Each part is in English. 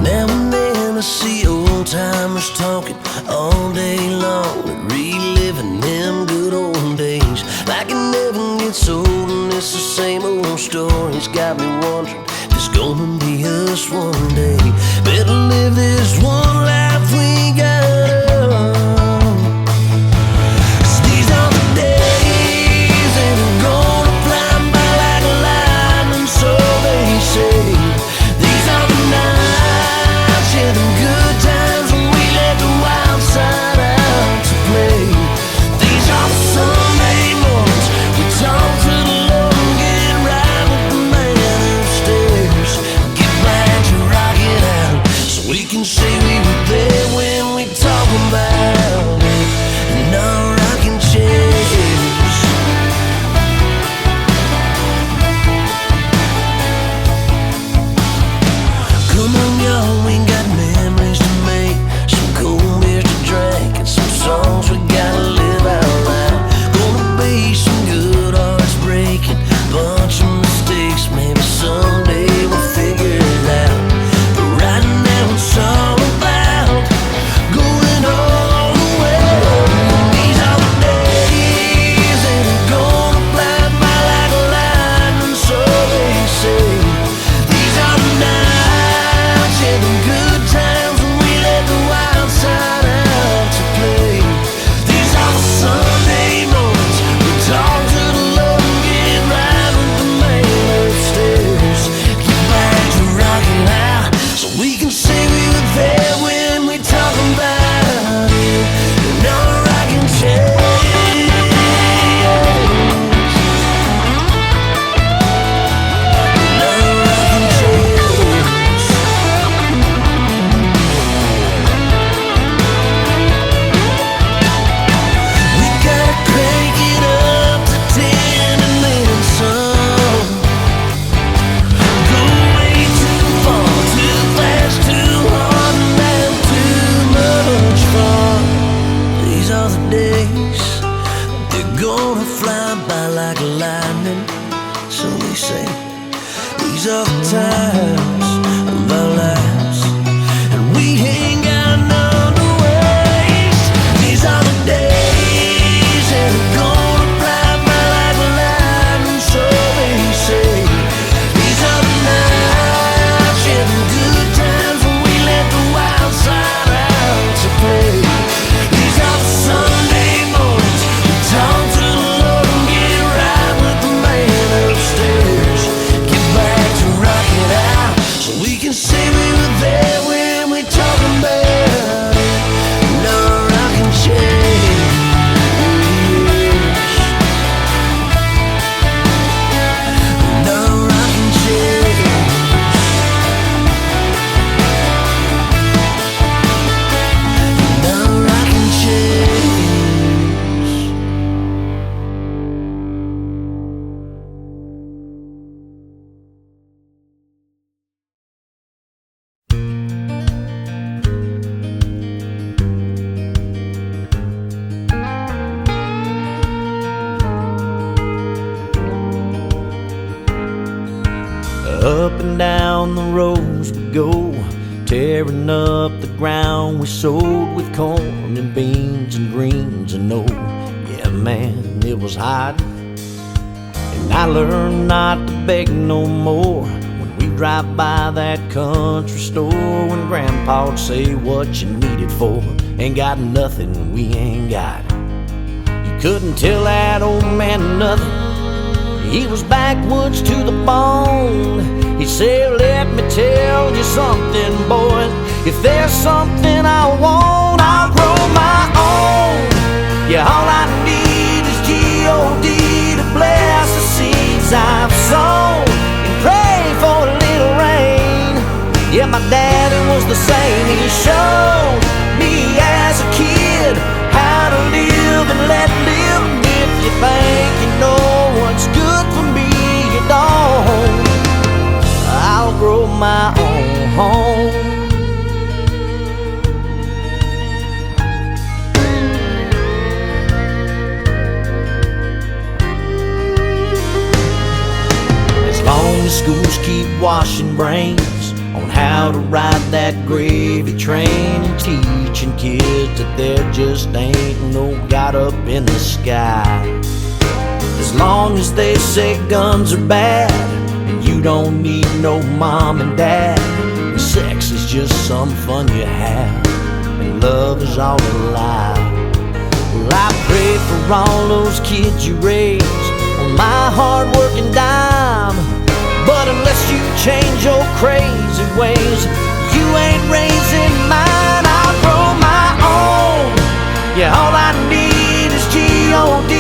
Now and then I see old-timers talking all day long and reliving them good old days. Like it never gets old and it's the same old story. It's got me wondering if it's gonna be us one day. Better live this one life we got. These are the days and they're gonna fly by like lightning, so they say. These are the nights, yeah, them good times when we let the wild side out to play. These are the Sunday mornings we talk to the Lord and get right with the man upstairs. Get back to rock it out so we can say we were there when we talk about it in our rocking chairs. Come on, y'all, we got memories to make, some cold beers to drink, and some songs we gotta live out loud. Gonna be some good hearts breaking, bunch of mistakes, maybe someday we'll figure it out. But right now it's all about going all the way. These are the days and they're gonna fly by like lightning, so they say. These are the nights, yeah, them good times when we let the wild side out to play. These are the Sunday mornings we talk to the Lord and get right with the man upstairs. Get back to rocking out so we can say we were there when we talk about it in our rocking chairs. In our rocking chairs. We gotta crank it up to 10 and then some. Go way too far, too fast, too hard, and have too much fun. These are the days, they're gonna fly by like lightning, so they say. These are the times of our lives, and we ain't got none to waste. These are the days, and they're gonna fly by like lightning, so they say. These are the nights, yeah, the good times when we let the wild side out to play. These are the Sunday mornings we talk to the Lord and get right with the man upstairs. Get back to rock it out so we can say we were there when we talk about it in our rocking chairs. In our rocking chairs. In our rocking chairs. Up and down the roads we go, tearing up the ground we sowed with corn and beans and greens and oh, yeah man, it was hot. And I learned not to beg no more when we drive by that country store, when Grandpa'd say what you need it for, ain't got nothing we ain't got. You couldn't tell that old man nothing, he was backwoods to the bone. He said, let me tell you something, boys, if there's something I want, I'll grow my own. Yeah, all I need is G.O.D. to bless the seeds I've sown and pray for a little rain. Yeah, my daddy was the same. He showed me as a kid how to live and let live. If you think schools keep washing brains on how to ride that gravy train and teaching kids that there just ain't no God up in the sky. As long as they say guns are bad and you don't need no mom and dad, and sex is just some fun you have, and love is all a lie. Well, I pray for all those kids you raised on my hard-working dime, but unless you change your crazy ways, you ain't raising mine. I'll grow my own. Yeah, all I need is G.O.D.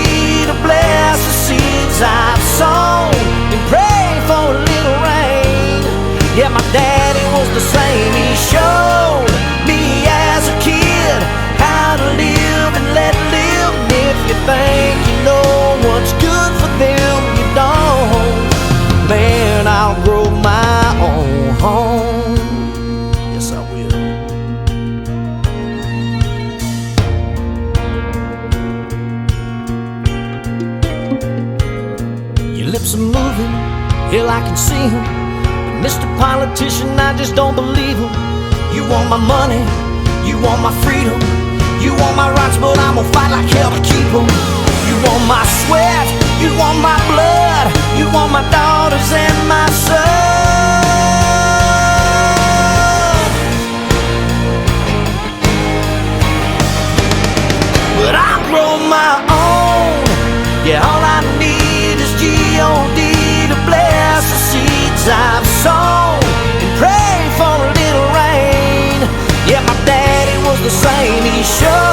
to bless the seeds I've sown and pray for a little rain. Yeah, my daddy was the same. He showed me as a kid how to live and let live. And if you think you know what's good for them, you don't. Man, I'll grow my own home. Yes, I will. Your lips are moving, hell, I can see them. But Mr. Politician, I just don't believe him. You want my money, you want my freedom, you want my rights, but I'm gonna fight like hell to keep them. You want my sweat, you want my blood, you want my daughters and my son. But I grow my own. Yeah, all I need is G.O.D. to bless the seeds I've sown and pray for a little rain. Yeah, my daddy was the same. He showed